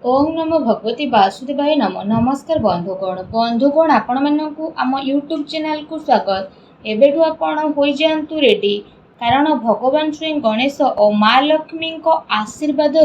ओम नमो भगवती वासुदेवाय नमो। नमस्कार बंधुगण आपण मानकु आम यूट्यूब चैनल को स्वागत। एबेठु आपण होई जांतु रेडी, कारण भगवान श्री गणेश और माँ लक्ष्मी को आशीर्वाद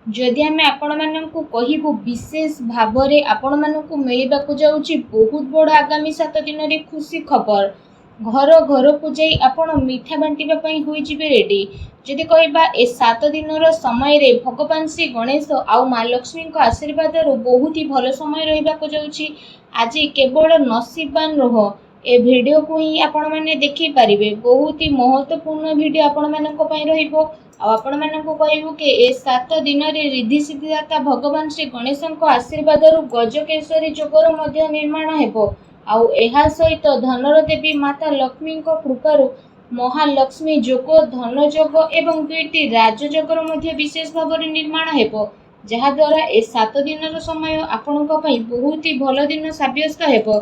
जदि आम आपण मानकु कहिबु विशेष भावरे आपण मानकु मिलिबाकु जाउची बहुत बड़ आगामी 7 दिन रे खुशी खबर। घर घर को जाई आपण मिठा बांटिबा पई होई जिबे रेडी। जदि कहबा ए 7 दिन समय रे भगवान श्री गणेश आउ माँ लक्ष्मी को आशीर्वाद बहुत ही भल समय रहिबाकु जाउची। आज केवल नसीबवान रह ए वीडियो को ही आपण माने देखि पारिबे। बहुत ही महत्वपूर्ण वीडियो आपण मानक पई रहिबो। आपण मानक कहबो कि ए 7 दिन रे रिद्धि सिद्धिदाता भगवान श्री गणेश को आशीर्वाद गजकेशरी जोगर मध्य निर्माण हेबो। आउ एहा सहित धनर देवी माता लक्ष्मी को कृपारु महालक्ष्मी जोग, धन जोग एवं 2टी राजयोगर मध्य विशेष भाव निर्माण हेबो, जहा द्वारा ए 7 दिन समय आपणक पई बहुत ही भल दिन साब्यस्त हेबो।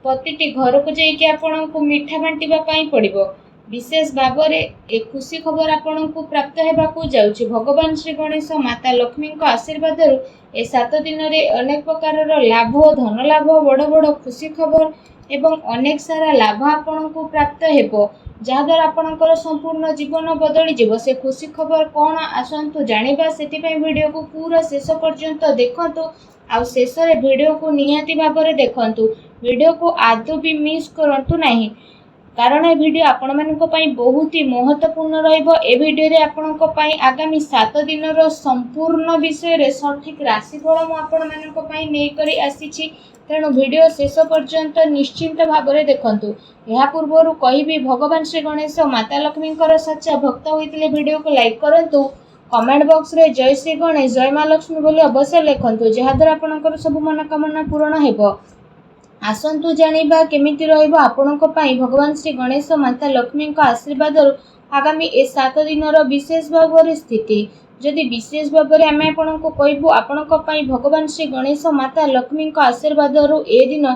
प्रतिटी घर को जाइके आपणक मिठा बांटिबा पई पड़िबो। विशेष भाव ए खुशी खबर आपणक प्राप्त हेबाकु जाउछि। भगवान श्री गणेश माता लक्ष्मी को आशीर्वाद ए 7 दिन रे अनेक प्रकार लाभ, धन लाभ, बड़ बड़ खुशी खबर एवं अनेक सारा लाभ आपणक प्राप्त हेबो, जहाद्वारा आपणकर संपूर्ण जीवन बदली जीव। से खुशी खबर कौन आसतु जानिबा, सेतिपई वीडियो को पूरा शेष पर्यंत देखंतु। आ शेष रे वीडियो को निहाती भाबरे देखंतु। वीडियो को आदौ भी मिस करंतु नाही, कारण ए वीडियो आपण मानक पई बहुत ही महत्वपूर्ण रहिबो। ए वीडियो रे आपणक पई आगामी 7 दिन रो संपूर्ण विषय रे सठिक राशिफल मु आपण मानक पई नै करी आसीछि। तेणु वीडियो शेष पर्यंत निश्चिंत भाबरे देखंतु। या पूर्वरु कहिबी भगवान श्री गणेश माता लक्ष्मी सच्चा भक्त होइतिले वीडियो को लाइक करंतु। कमेंट बॉक्स रे जय श्री गणेश, जय माँ लक्ष्मी बोली अवश्य लिखंतु, जहाद्वारा आपणकर सब मनोकामना पूर्ण हेबो। आसंतु जानिबा केमिति रहइबो आपणक पई भगवान श्री गणेश माता लक्ष्मी आशीर्वाद आगामी ए 7 दिन विशेष भाव स्थिति। जदि विशेष भाव में आम आपको कहबू आपणक पई भगवान श्री गणेश माता लक्ष्मी आशीर्वाद ए दिन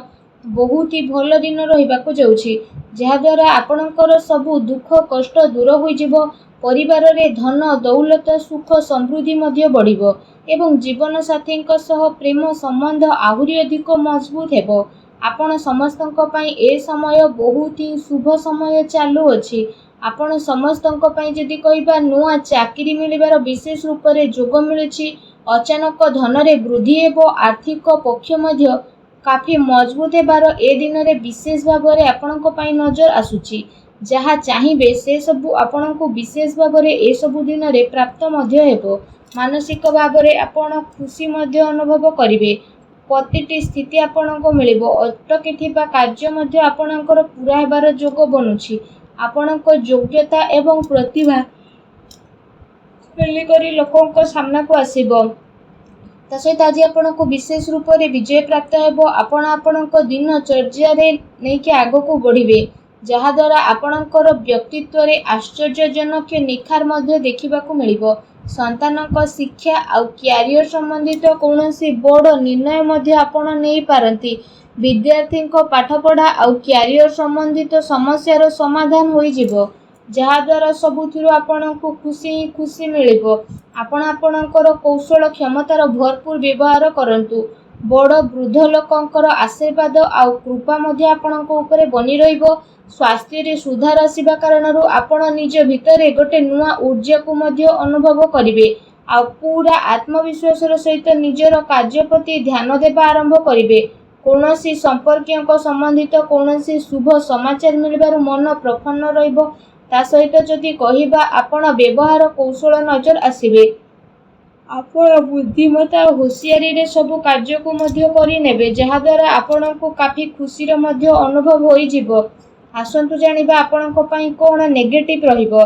बहुत ही भल दिन रहिबाकु जाउछि, जहाद्वारा आपणकर सबु दुख कष्ट दूर होई जिवो। परिवार रे धन दौलत सुख समृद्धि मध्य बढ़िबो एवं जीवन साथी प्रेम संबंध आहुरी अधिक मजबूत हेबो। आपण समस्तक पई ए समय बहुत ही शुभ समय चालू अछि। आपण समस्तक पई जदि कहबा नुआ चाकरी मिलिबार विशेष रूप रे जोग मिलुछि। अचानक धन रे वृद्धि हेबो। आर्थिक पक्ष मध्य काफी मजबूत हेबार ए दिन रे विशेष भाव रे आपणक पई नजर आसुछि। जहा चाहिबे से सबु आपणक विशेष भाव रे ए सबु दिन रे प्राप्त मध्य हेबो। मानसिक भाव रे आपण खुशी मध्य अनुभव करिवे। प्रतिटी स्थिति आपणको मिलिबो। अटकी थिबा कार्य मध्य आपणकर पूरा हेबार जोग बनुछि। आपणक योग्यता एवं प्रतिभा करी लोकंक सामना को आसीबो। ता सहित आज आपणको विशेष रूप रे विजय प्राप्त हेबो। आपण आपणक दिन चर्या रे नेकी आगो को बढ़िबे, जहा द्वारा आपणकर व्यक्तित्व रे आश्चर्यजनक निखार मध्य देखिबाकू मिलिबो। संतानक शिक्षा आउ क्यारियर संबंधित कौनसी बड़ निर्णय मध्य आपण नहीं पारंती। विद्यार्थी को पाठपढ़ा आउ क्यारियर संबंधित समस्यार समाधान होई जिवो, जहा द्वारा सबुथिरु आपणको खुशी मिलिबो। आपण आपणकर कौशल क्षमतार भरपूर व्यवहार करंतु। बड़ वृद्ध लोकंकर आशीर्वाद आउ कृपा मध्य आपणको ऊपर बनी रहिबो। स्वास्थ्य रे सुधार आसीबा कारणरु आपण निज भितरे गोटे नुआ ऊर्जा को मध्य अनुभव करिवे। आ पूरा आत्मविश्वास सहित निजर कार्य प्रति ध्यान देबा आरंभ करिवे। कौनसी संपर्कियों को संबंधित कौनसी शुभ समाचार मिलबार मन प्रफुल्ल रहिबो। ता सहित जदि कहिबा आपण व्यवहार कौशल नजर आसीबे। आपण बुद्धिमत्ता होशियारी रे सब कार्य को मध्य करि नेबे, जहा द्वारा आपण को काफी खुशी रे मध्य अनुभव होई जिवो। आसंतु जानिबा आपणक पई कोन नेगेटिव रहिबो।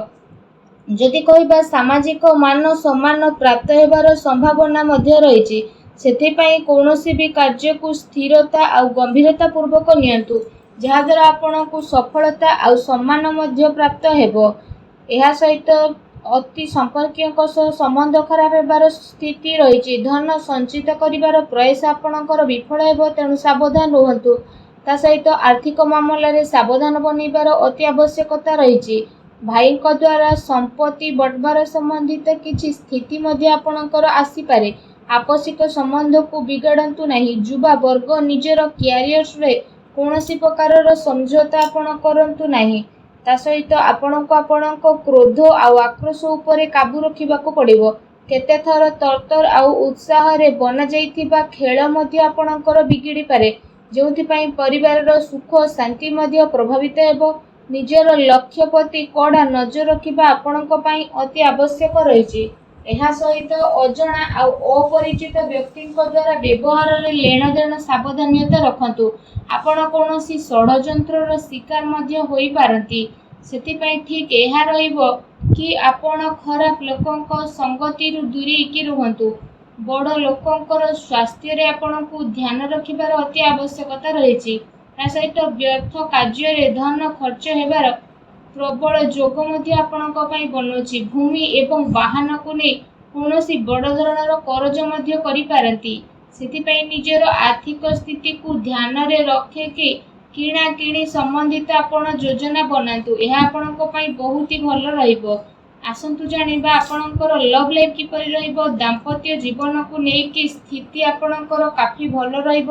जदि कहिबा सामाजिक मान सम्मान प्राप्त हेबार संभावना मध्य रहिछि। सेथिपई कौनसी भी कार्य को स्थिरता और गंभीरता पूर्वक नियंतु, जहा द्वारा आपणक सफलता और सम्मान मध्य प्राप्त हेबो। एहा सहित अति संपर्कियों सह संबंध खराब हेबार स्थिति रहिछि। धन संचित करिवार प्रयास आपणकर विफल हेबो, तेणु सावधान रुहंतु। ता सहित आर्थिक मामला रे सावधान बनिबार अति आवश्यकता रहिछि। भाई द्वारा संपत्ति बंटवार संबंधित किछि स्थिति मध्य आपणकर आसी पारे। आपसिक संबंध को बिगाड़ंतु नहीं। युवा वर्ग निजर क्यारियर्स रे कौनसी प्रकार समझौता आपण करंतु नहीं। ता सहित आपणको आपणको क्रोध आउ आक्रोश उपरे काबू रखिबाको पड़िबो। केते थर तरतर आउ उत्साह रे बना जाइथिबा खेल मध्य आपणकर बिगिड़ी पारे, जोंथि पई परिवारर सुख शांति मध्य प्रभावित हेबो। निजर लक्ष्य प्रति कड़ा नजर रखिबा आपणको पई अति आवश्यक रहिछि। ଏହା ସହିତ ଅଜଣା ଆଉ ଅପରିଚିତ ବ୍ୟକ୍ତିଙ୍କ ଦ୍ୱାରା ବ୍ୟବହାରରେ ଲେଣଦେଣ ସାବଧାନତା ରଖନ୍ତୁ। ଆପଣ କୌଣସି ଷଡ଼ଯନ୍ତ୍ରର ଶିକାର ମଧ୍ୟ ହୋଇପାରନ୍ତି। ସେଥିପାଇଁ ଠିକ୍ ଏହା ରହିବ କି ଆପଣ ଖରାପ ଲୋକଙ୍କ ସଙ୍ଗତିରୁ ଦୂରେଇକି ରୁହନ୍ତୁ। ବଡ଼ ଲୋକଙ୍କର ସ୍ୱାସ୍ଥ୍ୟରେ ଆପଣଙ୍କୁ ଧ୍ୟାନ ରଖିବାର ଅତି ଆବଶ୍ୟକତା ରହିଛି। ତା ସହିତ ବ୍ୟର୍ଥ କାର୍ଯ୍ୟରେ ଧନ ଖର୍ଚ୍ଚ ହେବାର ପ୍ରବଳ ଯୋଗ ମଧ୍ୟ ଆପଣଙ୍କ ପାଇଁ ବନୁଛି। ଭୂମି ଏବଂ ବାହନକୁ ନେଇ କୌଣସି ବଡ଼ ଧରଣର କରଜ ମଧ୍ୟ କରିପାରନ୍ତି। ସେଥିପାଇଁ ନିଜର ଆର୍ଥିକ ସ୍ଥିତିକୁ ଧ୍ୟାନରେ ରଖିକି କିଣାକିଣି ସମ୍ବନ୍ଧିତ ଆପଣ ଯୋଜନା ବନାନ୍ତୁ। ଏହା ଆପଣଙ୍କ ପାଇଁ ବହୁତ ଭଲ ରହିବ। ଆସନ୍ତୁ ଜାଣିବା ଆପଣଙ୍କର ଲଭ୍ ଲାଇଫ୍ କିପରି ରହିବ। ଦାମ୍ପତ୍ୟ ଜୀବନକୁ ନେଇକି ସ୍ଥିତି ଆପଣଙ୍କର କାଫି ଭଲ ରହିବ।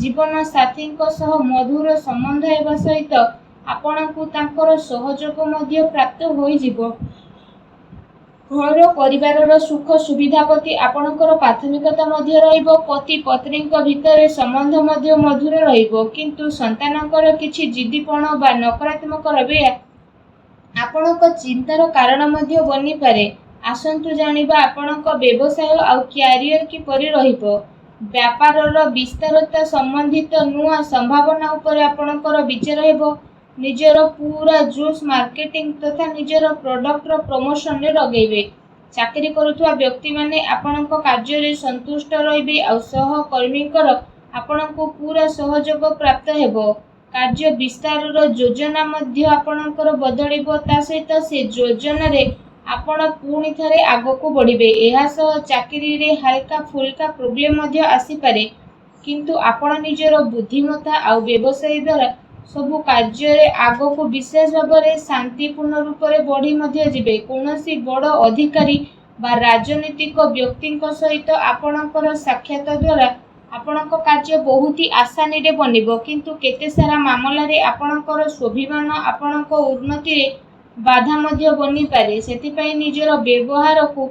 ଜୀବନ ସାଥୀଙ୍କ ସହ ମଧୁର ସମ୍ବନ୍ଧ ହେବା ସହିତ ଆପଣଙ୍କୁ ତାଙ୍କର ସହଯୋଗ ମଧ୍ୟ ପ୍ରାପ୍ତ ହୋଇଯିବ। ଘର ପରିବାରର ସୁଖ ସୁବିଧା ପ୍ରତି ଆପଣଙ୍କର ପ୍ରାଥମିକତା ମଧ୍ୟ ରହିବ। ପତି ପତ୍ନୀଙ୍କ ଭିତରେ ସମ୍ବନ୍ଧ ମଧ୍ୟ ମଧୁର ରହିବ। କିନ୍ତୁ ସନ୍ତାନଙ୍କର କିଛି ଜିଦ୍ଦିପଣ ବା ନକାରାତ୍ମକ ରବୈୟା ଆପଣଙ୍କ ଚିନ୍ତାର କାରଣ ମଧ୍ୟ ବନିପାରେ। ଆସନ୍ତୁ ଜାଣିବା ଆପଣଙ୍କ ବ୍ୟବସାୟ ଆଉ କ୍ୟାରିୟର କିପରି ରହିବ। ବ୍ୟାପାରର ବିସ୍ତାରତା ସମ୍ବନ୍ଧିତ ନୂଆ ସମ୍ଭାବନା ଉପରେ ଆପଣଙ୍କର ବିଚାର ହେବ। ନିଜର ପୂରା ଜୋସ୍ ମାର୍କେଟିଂ ତଥା ନିଜର ପ୍ରଡକ୍ଟର ପ୍ରମୋସନରେ ଲଗେଇବେ। ଚାକିରି କରୁଥିବା ବ୍ୟକ୍ତିମାନେ ଆପଣଙ୍କ କାର୍ଯ୍ୟରେ ସନ୍ତୁଷ୍ଟ ରହିବେ ଆଉ ସହକର୍ମୀଙ୍କର ଆପଣଙ୍କୁ ପୂରା ସହଯୋଗ ପ୍ରାପ୍ତ ହେବ। କାର୍ଯ୍ୟ ବିସ୍ତାରର ଯୋଜନା ମଧ୍ୟ ଆପଣଙ୍କର ବଦଳିବ। ତା ସହିତ ସେ ଯୋଜନାରେ ଆପଣ ପୁଣି ଥରେ ଆଗକୁ ବଢ଼ିବେ। ଏହା ସହ ଚାକିରିରେ ହାଲକା ଫୁଲକା ପ୍ରୋବ୍ଲେମ ମଧ୍ୟ ଆସିପାରେ, କିନ୍ତୁ ଆପଣ ନିଜର ବୁଦ୍ଧିମତ୍ତା ଆଉ ବ୍ୟବସାୟ ଦ୍ୱାରା ସବୁ କାର୍ଯ୍ୟରେ ଆଗକୁ ବିଶେଷ ଭାବରେ ଶାନ୍ତିପୂର୍ଣ୍ଣ ରୂପରେ ବଢ଼ି ମଧ୍ୟ ଯିବେ। କୌଣସି ବଡ଼ ଅଧିକାରୀ ବା ରାଜନୈତିକ ବ୍ୟକ୍ତିଙ୍କ ସହିତ ଆପଣଙ୍କର ସାକ୍ଷାତ ଦ୍ୱାରା ଆପଣଙ୍କ କାର୍ଯ୍ୟ ବହୁତ ଆସାନୀରେ ବନିବ, କିନ୍ତୁ କେତେ ସାରା ମାମଲାରେ ଆପଣଙ୍କର ସ୍ୱାଭିମାନ ଆପଣଙ୍କ ଉନ୍ନତିରେ ବାଧା ମଧ୍ୟ ବନିପାରେ। ସେଥିପାଇଁ ନିଜର ବ୍ୟବହାରକୁ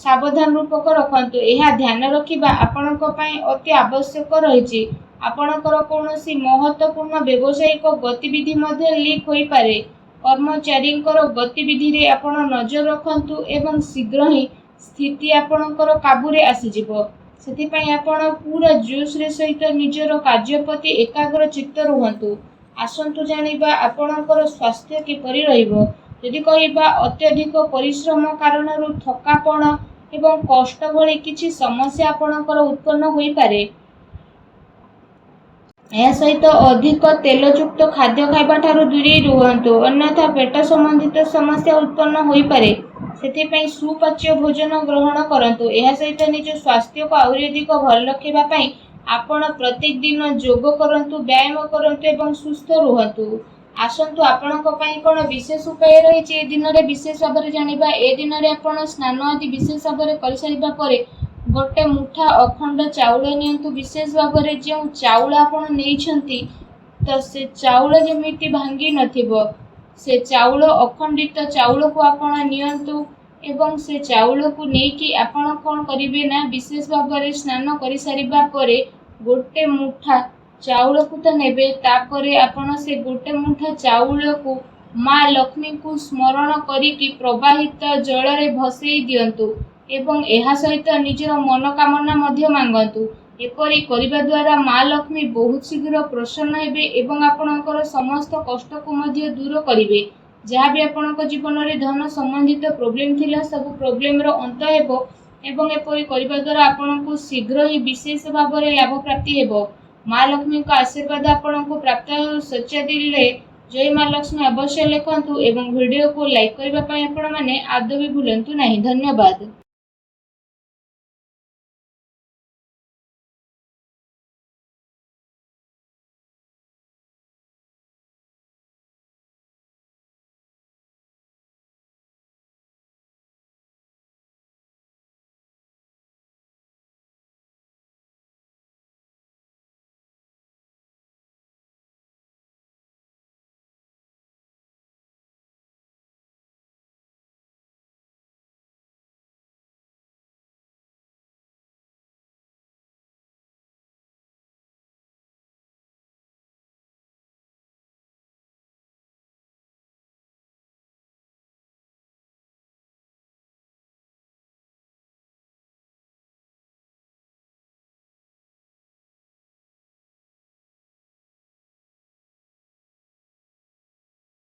ସାବଧାନ ରୂପକ ରଖନ୍ତୁ। ଏହା ଧ୍ୟାନ ରଖିବା ଆପଣଙ୍କ ପାଇଁ ଅତି ଆବଶ୍ୟକ ରହିଛି। ଆପଣଙ୍କର କୌଣସି ମହତ୍ତ୍ୱପୂର୍ଣ୍ଣ ବ୍ୟବସାୟିକ ଗତିବିଧି ମଧ୍ୟ ଲିକ୍ ହୋଇପାରେ। କର୍ମଚାରୀଙ୍କର ଗତିବିଧିରେ ଆପଣ ନଜର ରଖନ୍ତୁ ଏବଂ ଶୀଘ୍ର ହିଁ ସ୍ଥିତି ଆପଣଙ୍କର କାବୁରେ ଆସିଯିବ। ସେଥିପାଇଁ ଆପଣ ପୂରା ଜୋସ୍ରେ ସହିତ ନିଜର କାର୍ଯ୍ୟ ପ୍ରତି ଏକାଗ୍ର ଚିତ୍ତ ରୁହନ୍ତୁ। ଆସନ୍ତୁ ଜାଣିବା ଆପଣଙ୍କର ସ୍ୱାସ୍ଥ୍ୟ କିପରି ରହିବ। ଯଦି କହିବା ଅତ୍ୟଧିକ ପରିଶ୍ରମ କାରଣରୁ ଥକାପଣ ଏବଂ କଷ୍ଟ ଭଳି କିଛି ସମସ୍ୟା ଆପଣଙ୍କର ଉତ୍ପନ୍ନ ହୋଇପାରେ। ଏହା ସହିତ ଅଧିକ ତେଲଯୁକ୍ତ ଖାଦ୍ୟ ଖାଇବା ଠାରୁ ଦୂରେଇ ରୁହନ୍ତୁ, ଅନ୍ୟଥା ପେଟ ସମ୍ବନ୍ଧିତ ସମସ୍ୟା ଉତ୍ପନ୍ନ ହୋଇପାରେ। ସେଥିପାଇଁ ସୁପାଚ୍ୟ ଭୋଜନ ଗ୍ରହଣ କରନ୍ତୁ। ଏହା ସହିତ ନିଜ ସ୍ୱାସ୍ଥ୍ୟକୁ ଆହୁରି ଅଧିକ ଭଲ ରଖିବା ପାଇଁ ଆପଣ ପ୍ରତ୍ୟେକ ଦିନ ଯୋଗ କରନ୍ତୁ, ବ୍ୟାୟାମ କରନ୍ତୁ ଏବଂ ସୁସ୍ଥ ରୁହନ୍ତୁ। ଆସନ୍ତୁ ଆପଣଙ୍କ ପାଇଁ କ'ଣ ବିଶେଷ ଉପାୟ ରହିଛି ଏ ଦିନରେ ବିଶେଷ ଭାବରେ ଜାଣିବା। ଏ ଦିନରେ ଆପଣ ସ୍ନାନ ଆଦି ବିଶେଷ ଭାବରେ କରିସାରିବା ପରେ ଗୋଟେ ମୁଠା ଅଖଣ୍ଡ ଚାଉଳ ନିଅନ୍ତୁ। ବିଶେଷ ଭାବରେ ଯେଉଁ ଚାଉଳ ଆପଣ ନେଇଛନ୍ତି ତ ସେ ଚାଉଳ ଯେମିତି ଭାଙ୍ଗି ନଥିବ, ସେ ଚାଉଳ ଅଖଣ୍ଡିତ ଚାଉଳକୁ ଆପଣ ନିଅନ୍ତୁ ଏବଂ ସେ ଚାଉଳକୁ ନେଇକି ଆପଣ କ'ଣ କରିବେ ନା ବିଶେଷ ଭାବରେ ସ୍ନାନ କରିସାରିବା ପରେ ଗୋଟେ ମୁଠା ଚାଉଳକୁ ତ ନେବେ, ତାପରେ ଆପଣ ସେ ଗୋଟେ ମୁଠା ଚାଉଳକୁ ମା ଲକ୍ଷ୍ମୀଙ୍କୁ ସ୍ମରଣ କରିକି ପ୍ରବାହିତ ଜଳରେ ଭସେଇ ଦିଅନ୍ତୁ ଏବଂ ଏହା ସହିତ ନିଜର ମନୋକାମନା ମଧ୍ୟ ମାଗନ୍ତୁ। ଏପରି କରିବା ଦ୍ୱାରା ମା ଲକ୍ଷ୍ମୀ ବହୁତ ଶୀଘ୍ର ପ୍ରସନ୍ନ ହେବେ ଏବଂ ଆପଣଙ୍କର ସମସ୍ତ କଷ୍ଟକୁ ମଧ୍ୟ ଦୂର କରିବେ। ଯାହା ବି ଆପଣଙ୍କ ଜୀବନରେ ଧନ ସମ୍ବନ୍ଧିତ ପ୍ରୋବ୍ଲେମ ଥିଲା, ସବୁ ପ୍ରୋବ୍ଲେମର ଅନ୍ତ ହେବ ଏବଂ ଏପରି କରିବା ଦ୍ୱାରା ଆପଣଙ୍କୁ ଶୀଘ୍ର ହିଁ ବିଶେଷ ଭାବରେ ଲାଭ ପ୍ରାପ୍ତି ହେବ। ମା ଲକ୍ଷ୍ମୀଙ୍କ ଆଶୀର୍ବାଦ ଆପଣଙ୍କୁ ପ୍ରାପ୍ତ ହେଉ। ସଚ୍ଚା ଦିଲରେ ଜୟ ମା ଲକ୍ଷ୍ମୀ ଅବଶ୍ୟ ଲେଖନ୍ତୁ ଏବଂ ଭିଡ଼ିଓକୁ ଲାଇକ୍ କରିବା ପାଇଁ ଆପଣମାନେ ଆଦୌ ବି ଭୁଲନ୍ତୁ ନାହିଁ। ଧନ୍ୟବାଦ।